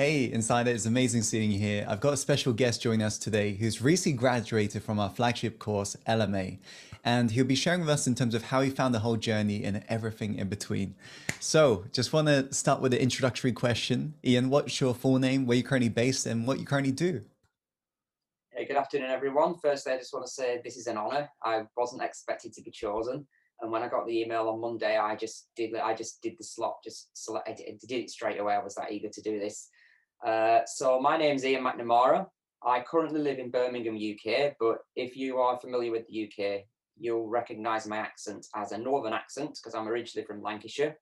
Hey, Insider, it's amazing seeing you here. I've got a special guest joining us today who's recently graduated from our flagship course, LMA, and he'll be sharing with us in terms of how he found the whole journey and everything in between. So, just want to start with the introductory question. Ian, what's your full name, where you're currently based, and what you currently do? Hey, good afternoon, everyone. Firstly, I just want to say this is an honour. I wasn't expected to be chosen, and when I got the email on Monday, I just did the slot, I did it straight away. I was that eager to do this. So my name's Ian McNamara. I currently live in Birmingham, UK, but if you are familiar with the UK, you'll recognise my accent as a northern accent because I'm originally from Lancashire.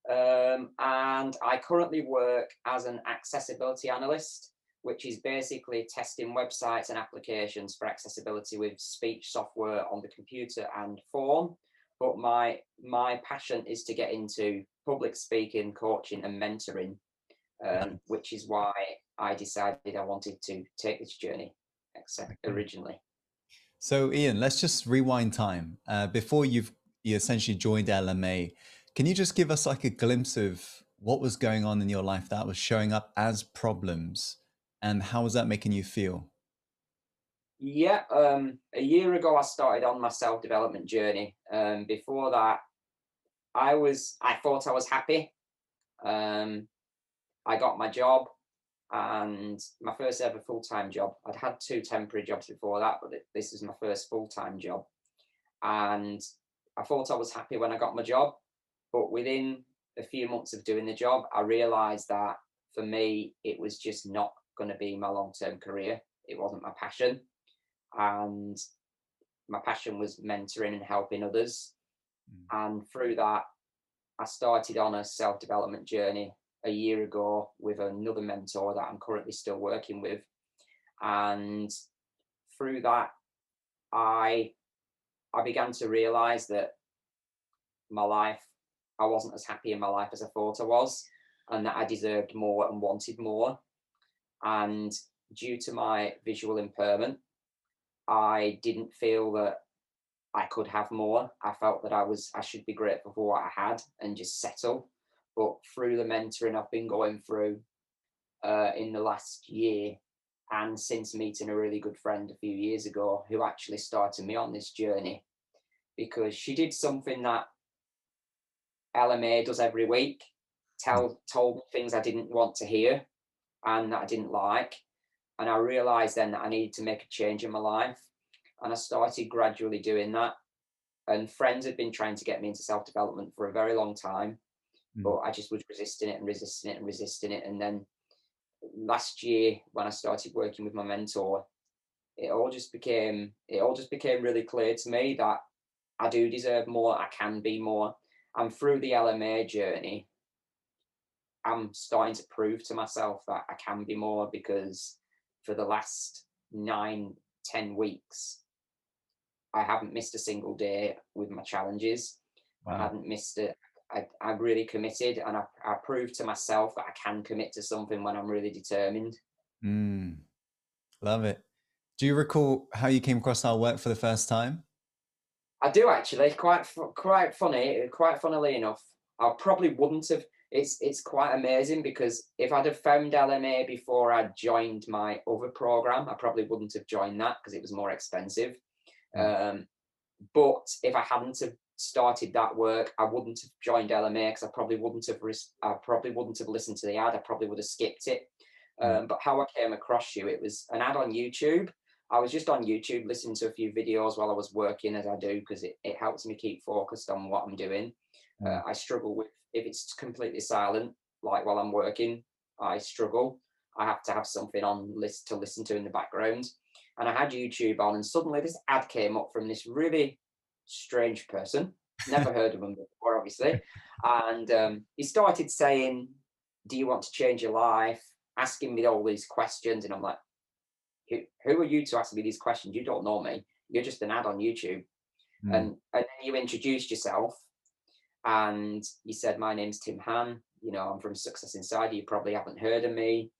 And I currently work as an accessibility analyst, which is basically testing websites and applications for accessibility with speech software on the computer and phone. But my passion is to get into public speaking, coaching, and mentoring, which is why I decided I wanted to take this journey originally. So, Ian, let's just rewind time. Before you essentially joined LMA, can you just give us like a glimpse of what was going on in your life that was showing up as problems, and how was that making you feel? Yeah, a year ago I started on my self-development journey. Before that, I thought I was happy. Um, I got my job and my first ever full-time job. I'd had two temporary jobs before that, but this is my first full-time job. And I thought I was happy when I got my job, but within a few months of doing the job, I realized that for me, it was just not going to be my long-term career. It wasn't my passion. And my passion was mentoring and helping others. And through that, I started on a self development journey a year ago with another mentor that I'm currently still working with. And through that, I I began to realize that my life, I wasn't as happy in my life as I thought I was, and that I deserved more and wanted more. And due to my visual impairment, I didn't feel that I could have more. I felt that I should be grateful for what I had and just settle. But through the mentoring I've been going through in the last year, and since meeting a really good friend a few years ago who actually started me on this journey, because she did something that LMA does every week, told me things I didn't want to hear and that I didn't like. And I realized then that I needed to make a change in my life. And I started gradually doing that. And friends had been trying to get me into self development for a very long time, Mm. but I just was resisting it and resisting it and resisting it. And then last year, when I started working with my mentor, it all just became really clear to me that I do deserve more. I can be more. And through the LMA journey, I'm starting to prove to myself that I can be more because for the last 9, 10 weeks, I haven't missed a single day with my challenges. I Wow. hadn't missed it. I'm really committed, and I proved to myself that I can commit to something when I'm really determined. Mm, love it. Do you recall how you came across our work for the first time? I do actually, quite funny, quite funnily enough. I probably wouldn't have. It's quite amazing because if I'd have found LMA before I joined my other program, I probably wouldn't have joined that because it was more expensive. Mm. Um, But if I hadn't have started that work, I wouldn't have joined LMA because I probably wouldn't have listened to the ad. I probably would have skipped it. Mm. But how I came across you, it was an ad on YouTube. I was just on YouTube listening to a few videos while I was working, as I do, because it helps me keep focused on what I'm doing. Mm. I struggle with if it's completely silent, like while I'm working, I struggle. I have to have something on list to listen to in the background. And I had YouTube on, and suddenly this ad came up from this really strange person. Never heard of him before, obviously. And he started saying, "Do you want to change your life?" Asking me all these questions, and I'm like, "Who are you to ask me these questions? You don't know me. You're just an ad on YouTube." Mm. And then you introduced yourself, and you said, "My name's Tim Han. I'm from Success Insider. You probably haven't heard of me."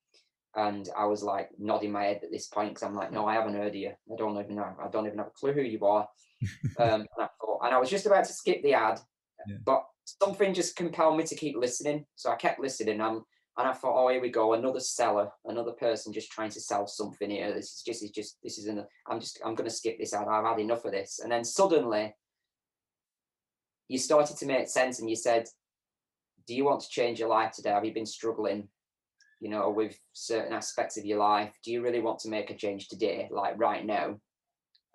And I was like nodding my head at this point because I'm like, no, I haven't heard of you. I don't even know. I don't even have a clue who you are. And I was just about to skip the ad, Yeah. but something just compelled me to keep listening. So I kept listening. And I thought, oh, here we go, another seller, another person just trying to sell something here. I'm going to skip this out. I've had enough of this. And then suddenly you started to make sense and you said, do you want to change your life today? Have you been struggling, with certain aspects of your life? Do you really want to make a change today, like right now?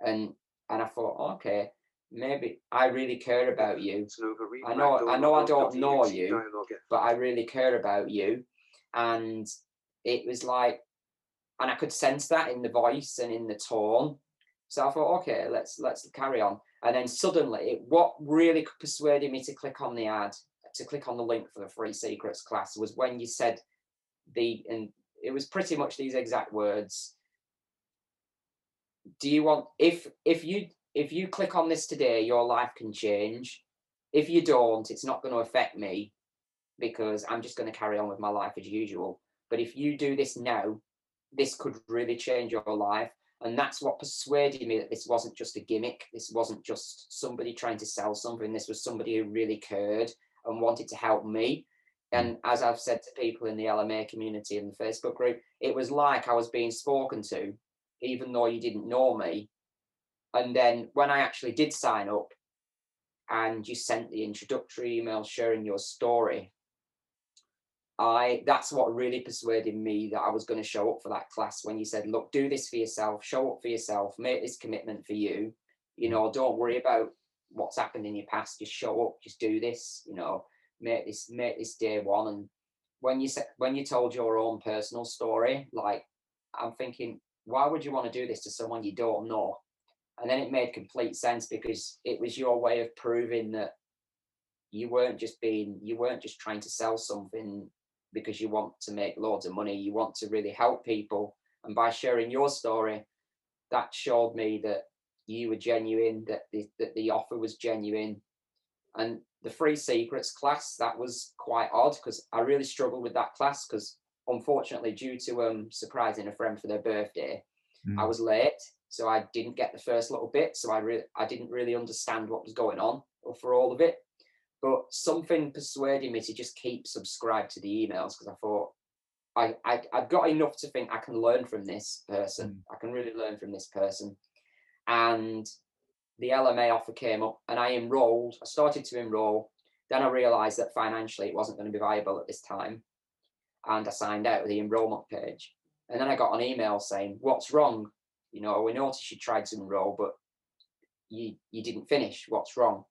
And I thought, okay, maybe I really care about you. I know I don't know you, but I really care about you. And it was like, and I could sense that in the voice and in the tone. So I thought, okay, let's carry on. And then suddenly, what really persuaded me to click on the ad, to click on the link for the free secrets class, was when you said and it was pretty much these exact words. Do you want, if you click on this today, your life can change. If you don't, it's not going to affect me because I'm just going to carry on with my life as usual. But if you do this now, this could really change your life. And that's what persuaded me that this wasn't just a gimmick. This wasn't just somebody trying to sell something. This was somebody who really cared and wanted to help me. And as I've said to people in the LMA community and the Facebook group, it was like I was being spoken to, even though you didn't know me. And then when I actually did sign up and you sent the introductory email sharing your story, that's what really persuaded me that I was going to show up for that class. When you said, look, do this for yourself, show up for yourself, make this commitment for you, don't worry about what's happened in your past, just show up, just do this, make this day one. And when you told your own personal story, like, I'm thinking, why would you want to do this to someone you don't know? And then it made complete sense because it was your way of proving that you weren't just trying to sell something because you want to make loads of money. You want to really help people. And by sharing your story, that showed me that you were genuine, that the offer was genuine. And the free secrets class, that was quite odd because I really struggled with that class because unfortunately, due to surprising a friend for their birthday, I was late. So I didn't get the first little bit. So I didn't really understand what was going on for all of it. But something persuaded me to just keep subscribed to the emails because I thought I've got enough to think I can learn from this person. I can really learn from this person. And the LMA offer came up and I started to enroll. Then I realized that financially it wasn't going to be viable at this time. And I signed out of the enrollment page. And then I got an email saying, what's wrong? We noticed you tried to enroll, but you didn't finish. What's wrong?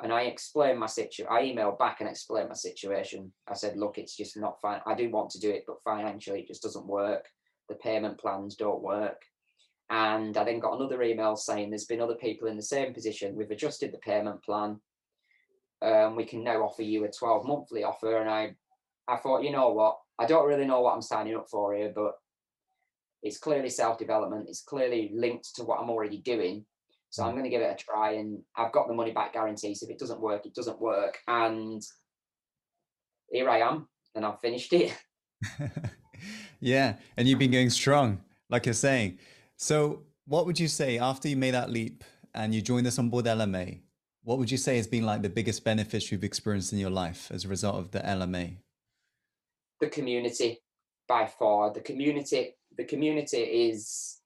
And I explained my situation. I emailed back and explained my situation. I said, look, it's just not fine. I do want to do it, but financially it just doesn't work. The payment plans don't work. And I then got another email saying there's been other people in the same position. We've adjusted the payment plan. We can now offer you a 12-monthly offer. And I thought, you know what? I don't really know what I'm signing up for here, but it's clearly self-development. It's clearly linked to what I'm already doing. So I'm going to give it a try, and I've got the money back guarantee. So if it doesn't work, it doesn't work. And here I am, and I've finished it. Yeah, and you've been going strong, like you're saying. So what would you say after you made that leap and you joined us on board LMA? What would you say has been like the biggest benefits you've experienced in your life as a result of the LMA? The community, by far. The community is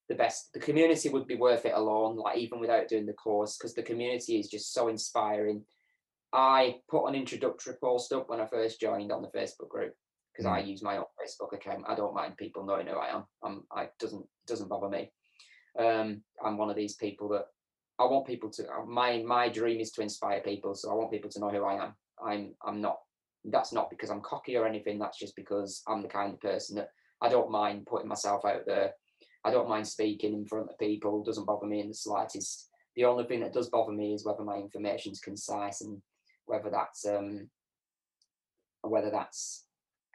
the best. The community would be worth it alone, like even without doing the course, because the community is just so inspiring. I put an introductory post up when I first joined on the Facebook group because I use my own Facebook account. I don't mind people knowing who I am. It doesn't bother me. I'm one of these people that I want people to. My dream is to inspire people, so I want people to know who I am. I'm not. That's not because I'm cocky or anything. That's just because I'm the kind of person that I don't mind putting myself out there. I don't mind speaking in front of people. It doesn't bother me in the slightest. The only thing that does bother me is whether my information is concise and whether that's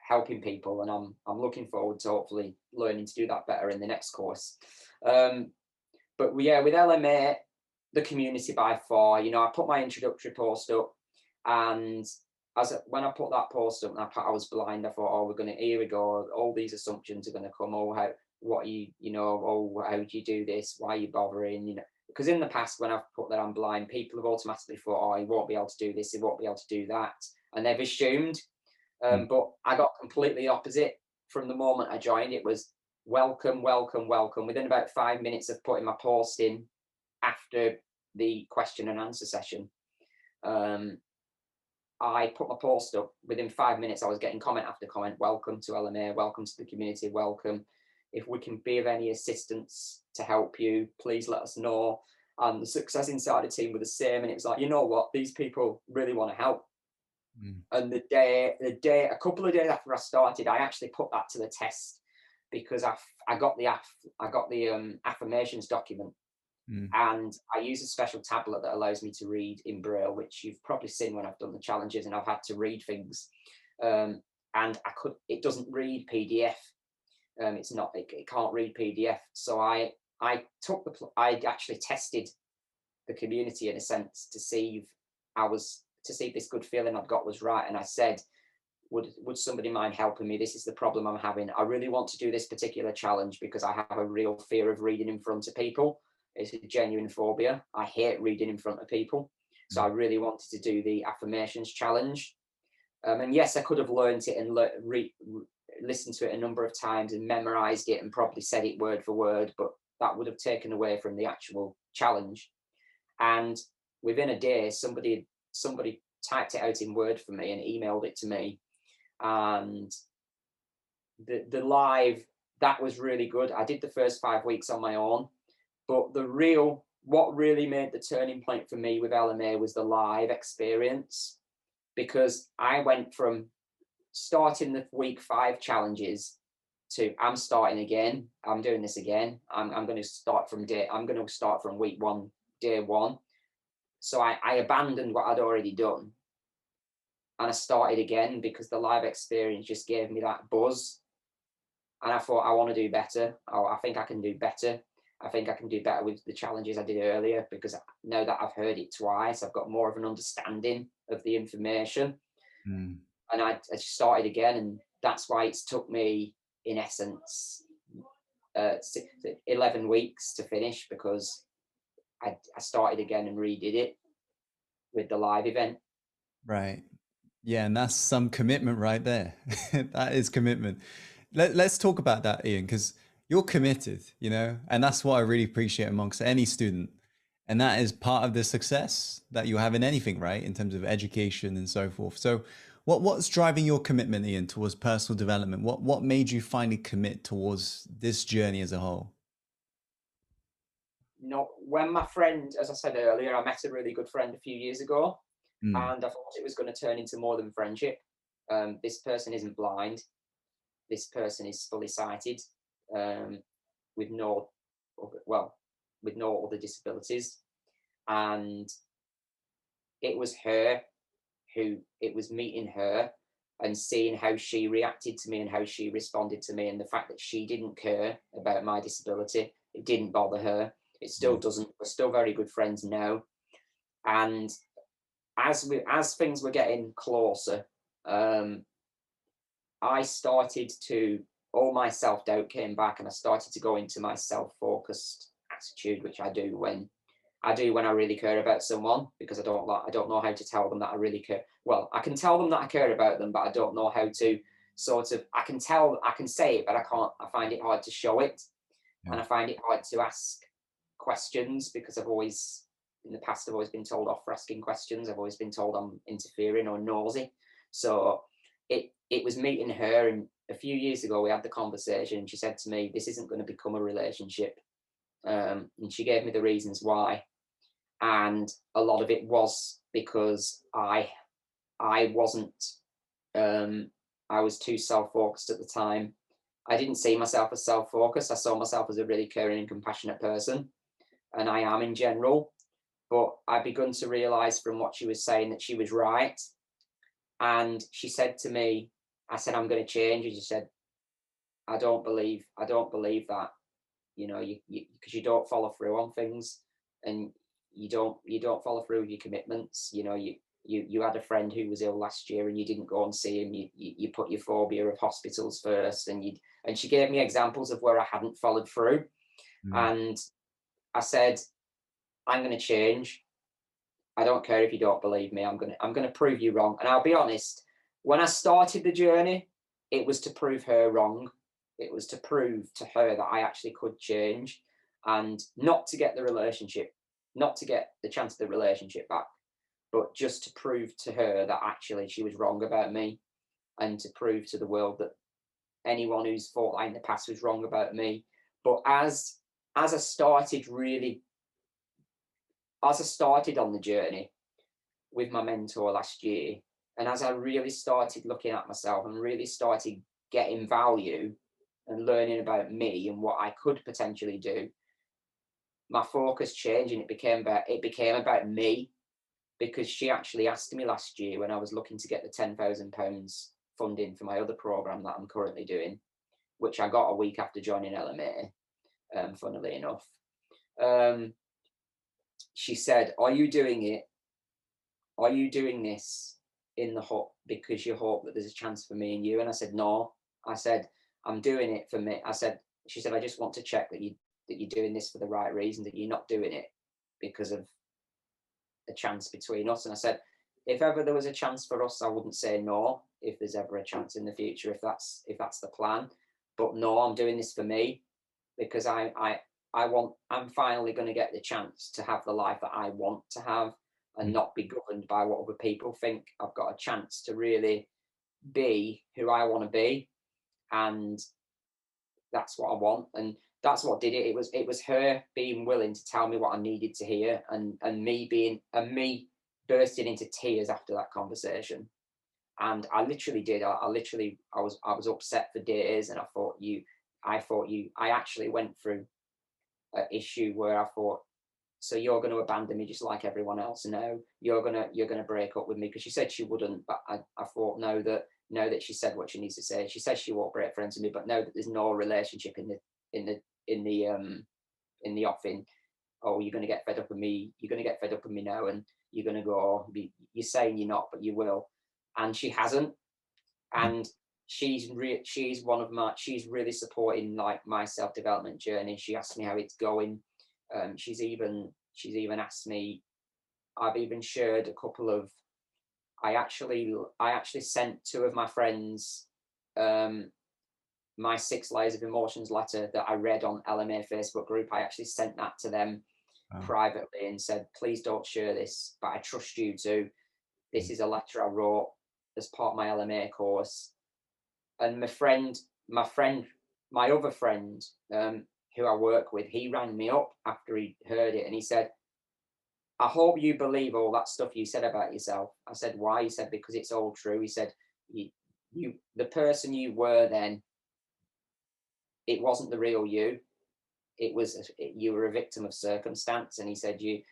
helping people. And I'm looking forward to hopefully learning to do that better in the next course. But yeah, with LMA, the community by far, I put my introductory post up, and when I put that post up, and I was blind, I thought, here we go, all these assumptions are going to come. How do you do this? Why are you bothering? Because in the past, when I've put that I'm blind, people have automatically thought, he won't be able to do this, he won't be able to do that, and they've assumed. Mm. But I got completely opposite from the moment I joined. It was welcome, welcome, welcome. Within about 5 minutes of putting my post in after the question and answer session, um, I put my post up. Within 5 minutes, I was getting comment after comment. Welcome to LMA. Welcome to the community. Welcome. If we can be of any assistance to help you, please let us know. And the Success Insider team were the same. And it was like, you know what? These people really want to help. Mm. And a couple of days after I started, I actually put that to the test because I got the affirmations document, Mm. and I use a special tablet that allows me to read in Braille, which you've probably seen when I've done the challenges and I've had to read things. And it doesn't read PDF. It can't read PDF. So I actually tested the community in a sense to see if this good feeling I'd got was right. And I said, would somebody mind helping me? This is the problem I'm having. I really want to do this particular challenge because I have a real fear of reading in front of people. It's a genuine phobia. I hate reading in front of people. So I Mm. really wanted to do the affirmations challenge. And yes, I could have learned it and listened to it a number of times and memorized it and probably said it word for word, but that would have taken away from the actual challenge. And within a day, somebody typed it out in Word for me and emailed it to me. And the live, that was really good. I did the first 5 weeks on my own, but what really made the turning point for me with LMA was the live experience, because I went from starting the week 5 challenges to I'm starting again. I'm doing this again. I'm going to start from week 1, day 1. So I abandoned what I'd already done and I started again because the live experience just gave me that buzz. And I thought, I want to do better. I think I can do better. I think I can do better with the challenges I did earlier because now that I've heard it twice, I've got more of an understanding of the information. Mm. And I just started again. And that's why it's took me, in essence, 11 weeks to finish, because I started again and redid it with the live event. Right. Yeah, and that's some commitment right there. That is commitment. Let's talk about that, Ian, because you're committed, and that's what I really appreciate amongst any student. And that is part of the success that you have in anything, right? In terms of education and so forth. So what's driving your commitment, Ian, towards personal development? What made you finally commit towards this journey as a whole? When my friend, as I said earlier, I met a really good friend a few years ago, Mm. and I thought it was going to turn into more than friendship. This person isn't blind. This person is fully sighted, um, with no, well, with no other disabilities, and it was meeting her and seeing how she reacted to me and how she responded to me, and the fact that she didn't care about my disability, it didn't bother her. It still Mm. doesn't. We're still very good friends now. And as things were getting closer, um, I started to all my self doubt came back, and I started to go into my self focused attitude, which I do when I really care about someone, because I don't know how to tell them that I really care. Well, I can tell them that I care about them, but I don't know how to I can say it, but I can't. I find it hard to show it, Yeah. and I find it hard to ask questions because in the past I've always been told off for asking questions. I've always been told I'm interfering or nosy. So it was meeting her, and a few years ago we had the conversation, and she said to me, "This isn't going to become a relationship," and she gave me the reasons why, and a lot of it was because I wasn't I was too self-focused at the time. I didn't see myself as self-focused. I saw myself as a really caring and compassionate person, and I am in general. But I begun to realize from what she was saying that she was right. And she said to me, I said, I'm going to change. And she said, I don't believe that, because you don't follow through on things, and you don't follow through with your commitments. You had a friend who was ill last year and you didn't go and see him. You put your phobia of hospitals first, and she gave me examples of where I hadn't followed through. Mm. And I said, I'm going to change. I don't care if you don't believe me. I'm going to prove you wrong. And I'll be honest, When I started the journey, it was to prove her wrong. It was to prove to her that I actually could change, and not to get the relationship, not to get the chance of the relationship back, but just to prove to her that actually she was wrong about me, and to prove to the world that anyone who's thought that in the past was wrong about me. But as I started really, as I started on the journey with my mentor last year, and as I really started looking at myself and really started getting value and learning about me and what I could potentially do, my focus changed, and it became about me, because she actually asked me last year when I was looking to get the £10,000 funding for my other program that I'm currently doing, which I got a week after joining LMA, funnily enough. Um, she said, "Are you doing it? Are you doing this in the hope because you hope that there's a chance for me and you?" And I said, "No." I said, "I'm doing it for me." I said, she said, "I just want to check that you're doing this for the right reason, that you're not doing it because of a chance between us." And I said, "If ever there was a chance for us, I wouldn't say no. If there's ever a chance in the future, if that's the plan, but no, I'm doing this for me, because I'm finally going to get the chance to have the life that I want to have, and Mm. not be governed by what other people think. I've got a chance to really be who I want to be, and that's what I want." And that's what did it. It was her being willing to tell me what I needed to hear, and me bursting into tears after that conversation. And I literally did. I was upset for days, and I actually went through an issue where I thought, so you're going to abandon me just like everyone else? No, you're gonna break up with me, because she said she wouldn't, but I thought, no, that she said what she needs to say. She says she won't break friends with me, but no, that there's no relationship in the in the in the offing. Oh, you're going to get fed up with me. You're going to get fed up with me now, and you're going to go. You're saying you're not, but you will. And she hasn't. Mm. And she's really supporting like my self development journey. She asked me how it's going. She's even asked me. I've even shared a couple of. I actually sent two of my friends um, my 6 layers of emotions letter that I read on LMA Facebook group. I actually sent that to them Wow. privately and said, "Please don't share this, but I trust you to. This Mm. is a letter I wrote as part of my LMA course." And my friend, my other friend, who I work with, he rang me up after he heard it, and he said, "I hope you believe all that stuff you said about yourself." I said, "Why?" He said, "Because it's all true." He said, the person you were then, it wasn't the real you. You were a victim of circumstance." And he said, you've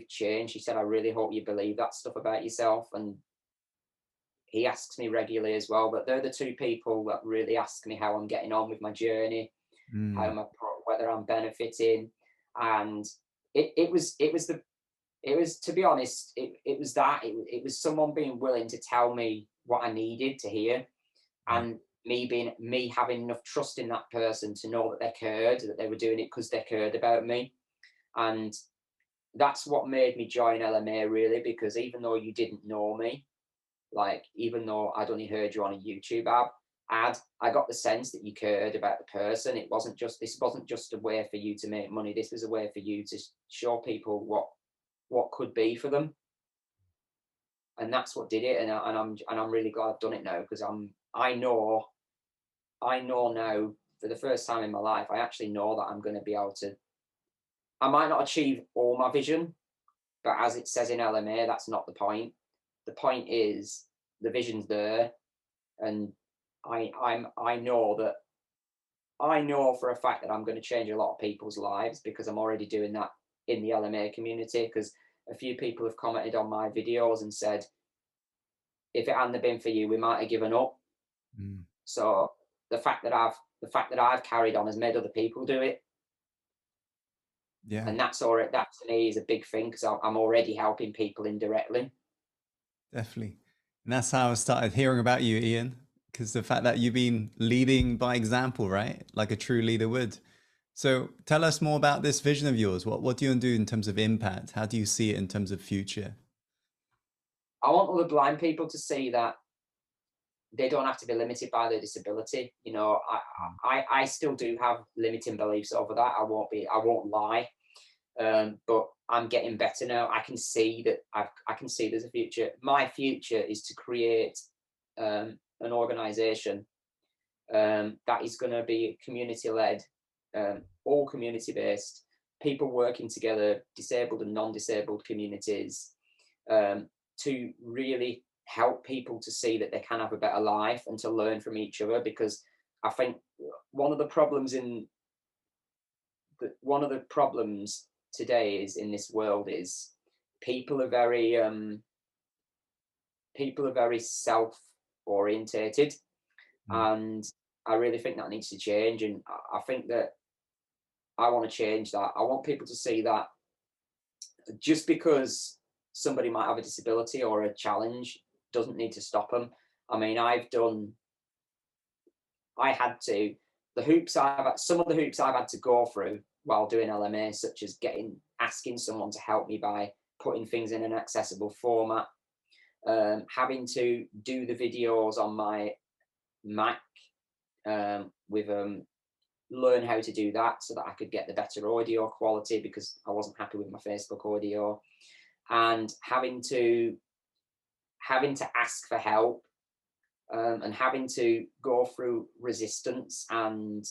changed." He said, "I really hope you believe that stuff about yourself." And he asks me regularly as well, but they're the two people that really ask me how I'm getting on with my journey, Mm. whether I'm benefiting. And it was to be honest, it was someone being willing to tell me what I needed to hear, Yeah. and me having enough trust in that person to know that they cared, that they were doing it because they cared about me. And that's what made me join LMA, really, because even though you didn't know me, like, even though I'd only heard you on a YouTube I got the sense that you cared about the person. This wasn't just a way for you to make money. This was a way for you to show people what could be for them. And that's what did it. And I'm really glad I've done it now, because I know now, for the first time in my life, I actually know that I'm going to be able to. I might not achieve all my vision, but as it says in LMA, that's not the point. The point is the vision's there, and I know for a fact that I'm going to change a lot of people's lives, because I'm already doing that in the LMA community. Because a few people have commented on my videos and said, if it hadn't been for you, we might have given up. Mm. So the fact that I've carried on has made other people do it. Yeah, And that's all right. That to me is a big thing, because I'm already helping people indirectly. definitely. And that's how I started hearing about you, Ian, because the fact that you've been leading by example, right? Like a true leader would. So tell us more about this vision of yours. What do you want to do in terms of impact? How do you see it in terms of future? I want other blind people to see that they don't have to be limited by their disability. You know, I still do have limiting beliefs over that. I won't lie. But I'm getting better now. I can see that I can see there's a future. My future is to create an organization that is going to be community led, all community based, people working together, disabled and non-disabled communities, to really help people to see that they can have a better life and to learn from each other. Because I think one of the problems today is in this world is people are very self orientated, Mm. and I really think that needs to change. And I think that I want to change that. I want people to see that just because somebody might have a disability or a challenge doesn't need to stop them. I mean, I had to, some of the hoops I've had to go through while doing LMA, such as asking someone to help me by putting things in an accessible format, having to do the videos on my Mac, with learn how to do that so that I could get the better audio quality because I wasn't happy with my Facebook audio, and having to ask for help, and having to go through resistance. And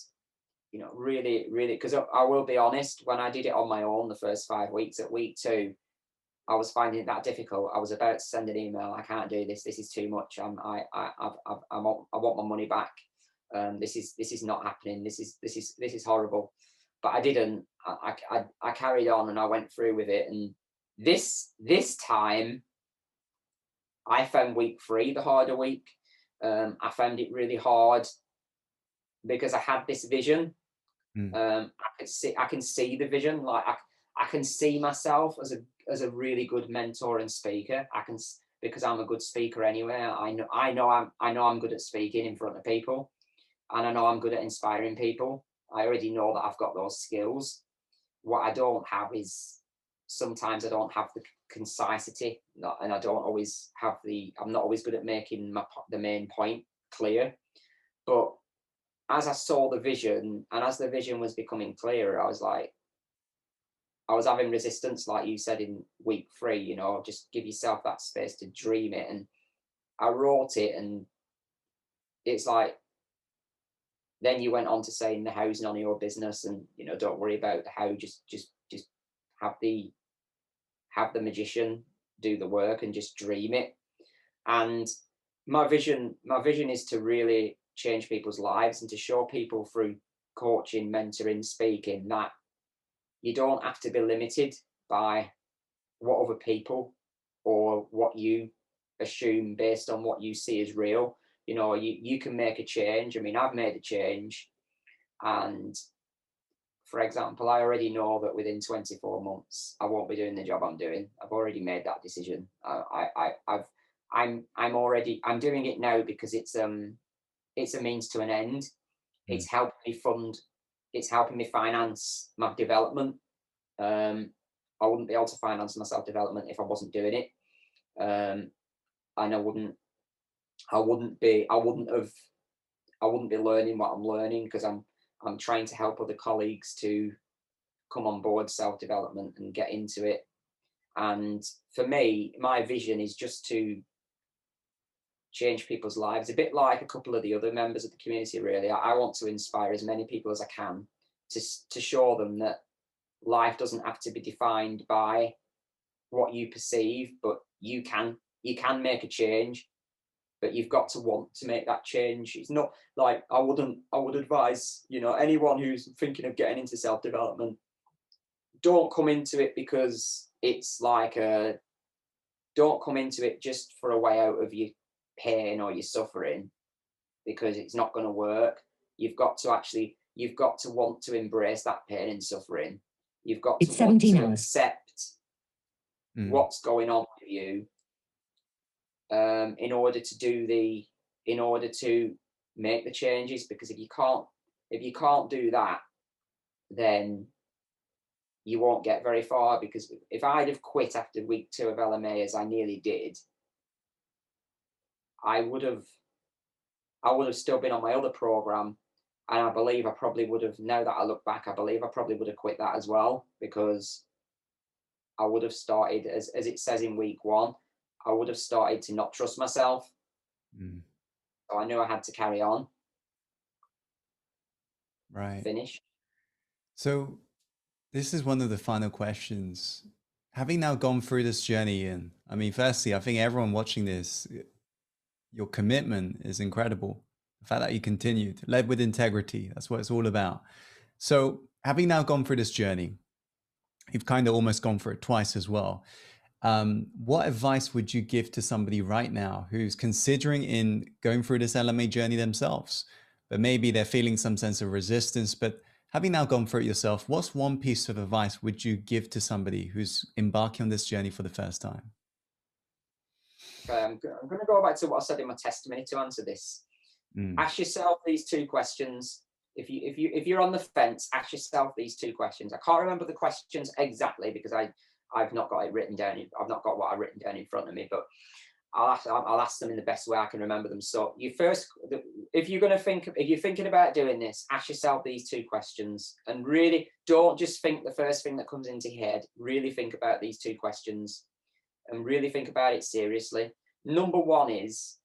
really because I will be honest, when I did it on my own the first 5 weeks, at week 2 I was finding it that difficult. I was about to send an email. I can't do this. This is too much. I want my money back. This is not happening. This is horrible. But I didn't. I carried on and I went through with it. And this time, I found week 3 the harder week. I found it really hard because I had this vision. Mm. I can see the vision. Like I can see myself as a really good mentor and speaker. Because I'm a good speaker anyway. I know I'm good at speaking in front of people, and I know I'm good at inspiring people. I already know that I've got those skills. What I don't have is sometimes I don't have the concisity, and I don't always have I'm not always good at making the main point clear. But as I saw the vision, and as the vision was becoming clearer, I was having resistance, like you said in week 3, just give yourself that space to dream it. And I wrote it, and it's like, then you went on to saying the how's none of your business, and don't worry about the how, just have the magician do the work and just dream it. And my vision is to really change people's lives and to show people through coaching, mentoring, speaking, that you don't have to be limited by what other people or what you assume based on what you see as real. You can make a change. I mean, I've made a change, and for example, I already know that within 24 months I won't be doing the job I'm doing. I've already made that decision. I'm doing it now because it's a means to an end. Mm. It's helping me finance my development. I wouldn't be able to finance my self-development if I wasn't doing it. And I wouldn't be learning what I'm learning, because I'm trying to help other colleagues to come on board self-development and get into it. And for me, my vision is just to change people's lives, a bit like a couple of the other members of the community, really. I want to inspire as many people as I can to show them that life doesn't have to be defined by what you perceive, but you can make a change, but you've got to want to make that change. It's not like I would advise, anyone who's thinking of getting into self-development, don't come into it because it's like don't come into it just for a way out of your pain or your suffering, because it's not going to work. You've got to want to embrace that pain and suffering. You've got to want to accept what's going on with you, in order to make the changes. Because if you can't do that, then you won't get very far. Because if I'd have quit after week 2 of LMA, as I nearly did, I would have still been on my other program, and I believe I probably would have. Now that I look back, I believe I probably would have quit that as well, because I would have started, as it says in week one, I would have started to not trust myself. Mm. So I knew I had to carry on, Right. finish. So this is one of the final questions. Having now gone through this journey, and I mean, firstly, I think everyone watching this, your commitment is incredible. The fact that you continued, led with integrity, that's what it's all about. So, having now gone through this journey, you've kind of almost gone through it twice as well. What advice would you give to somebody right now who's considering in going through this LMA journey themselves, but maybe they're feeling some sense of resistance, but having now gone through it yourself, what's one piece of advice would you give to somebody who's embarking on this journey for the first time? Okay, I'm going to go back to what I said in my testimony to answer this. Mm, Ask yourself these two questions. If you're on the fence, ask yourself these two questions. I can't remember the questions exactly because I've not got it written down. I've not got what I've written down in front of me, but I'll ask them in the best way I can remember them. So if you're thinking about doing this, ask yourself these two questions, and really don't just think the first thing that comes into your head. Really think about these two questions, and really think about it seriously. Number one is,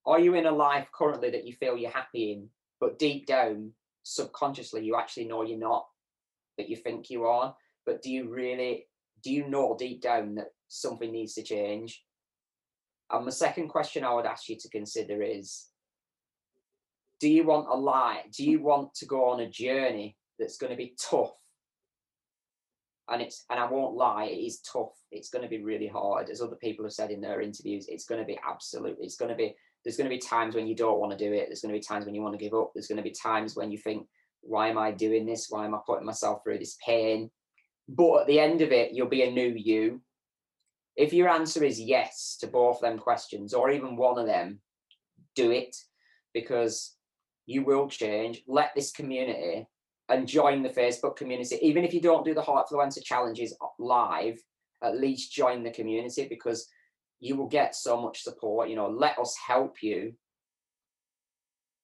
are you in a life currently that you feel you're happy in, but deep down, subconsciously, you actually know you're not, but you think you are? But do you know deep down that something needs to change? And the second question I would ask you to consider is, do you want a lie? Do you want to go on a journey that's going to be tough? And I won't lie, it is tough. It's going to be really hard. As other people have said in their interviews, it's going to be there's going to be times when you don't want to do it. There's going to be times when you want to give up. There's going to be times when you think, why am I doing this? Why am I putting myself through this pain? But at the end of it, you'll be a new you. If your answer is yes to both them questions, or even one of them, do it, because you will change. Let this community and join the Facebook community. Even if you don't do the Heartfluencer challenges live, at least join the community, because you will get so much support. Let us help you.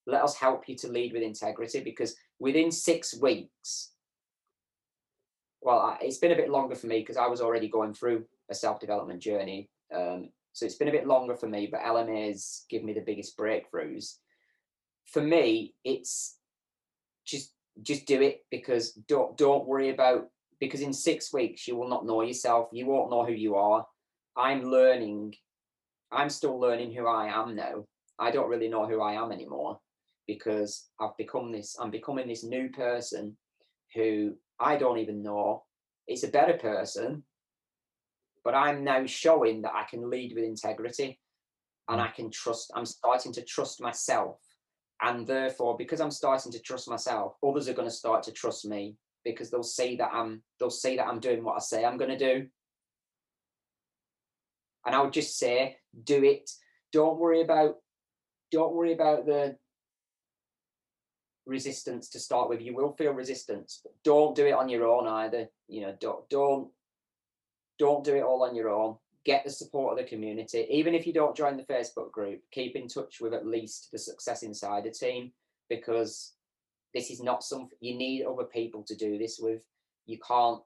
Let us help you to lead with integrity, because within 6 weeks, well, it's been a bit longer for me because I was already going through a self-development journey. So it's been a bit longer for me, but LMA's given me the biggest breakthroughs. For me, it's just do it, because don't worry about, because in 6 weeks you will not know yourself. You won't know who you are. I'm still learning who I am now. I don't really know who I am anymore, because I'm becoming this new person who I don't even know. It's a better person, but I'm now showing that I can lead with integrity, and mm, I'm starting to trust myself. And therefore, because I'm starting to trust myself, others are going to start to trust me, because they'll see that I'm doing what I say I'm going to do. And I would just say, do it. Don't worry about the resistance to start with. You will feel resistance, but don't do it on your own either. Don't do it all on your own. Get the support of the community. Even if you don't join the Facebook group, keep in touch with at least the Success Insider team, because this is not something you need other people to do this with. You can't,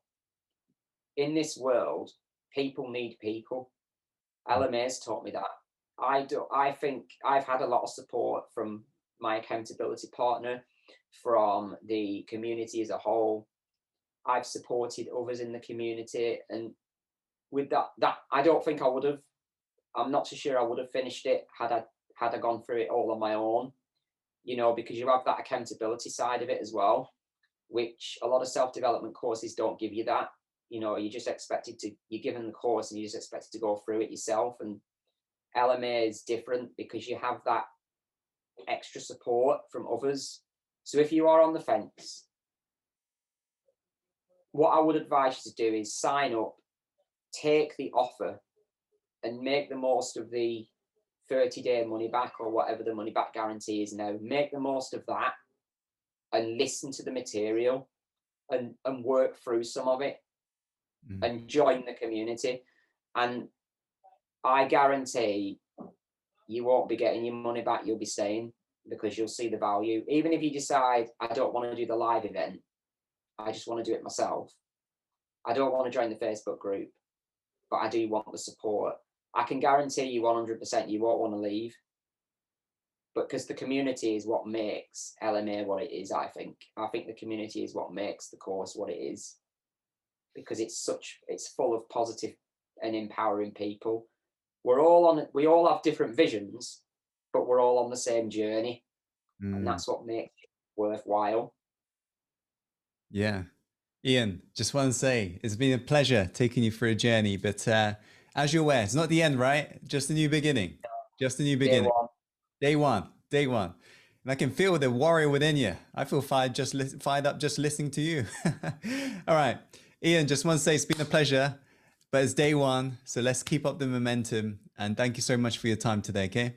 in this world, people need people. mm. LMA's taught me that. I think I've had a lot of support from my accountability partner, from the community as a whole. I've supported others in the community, and with that I don't think I would have. I'm not so sure I would have finished it had I gone through it all on my own. Because you have that accountability side of it as well, which a lot of self-development courses don't give you that. You're given the course and you're just expected to go through it yourself. And LMA is different, because you have that extra support from others. So if you are on the fence, what I would advise you to do is sign up, take the offer, and make the most of the 30-day money back, or whatever the money back guarantee is now. Make the most of that, and listen to the material, and work through some of it, Mm. and join the community. And I guarantee you won't be getting your money back, you'll be staying because you'll see the value. Even if you decide, I don't want to do the live event, I just want to do it myself. I don't want to join the Facebook group, but I do want the support. I can guarantee you 100% you won't want to leave. But because the community is what makes LMA what it is, I think. I think the community is what makes the course what it is. Because it's full of positive and empowering people. We all have different visions, but we're all on the same journey. And Mm, that's what makes it worthwhile. yeah. Ian, just want to say it's been a pleasure taking you for a journey, but as you're aware, it's not the end, right? Just a new beginning. Just a new Day beginning. one. Day one, day one. And I can feel the warrior within you. I feel fired up just listening to you. All right. Ian, just want to say it's been a pleasure, but it's day one. So let's keep up the momentum. And thank you so much for your time today, okay?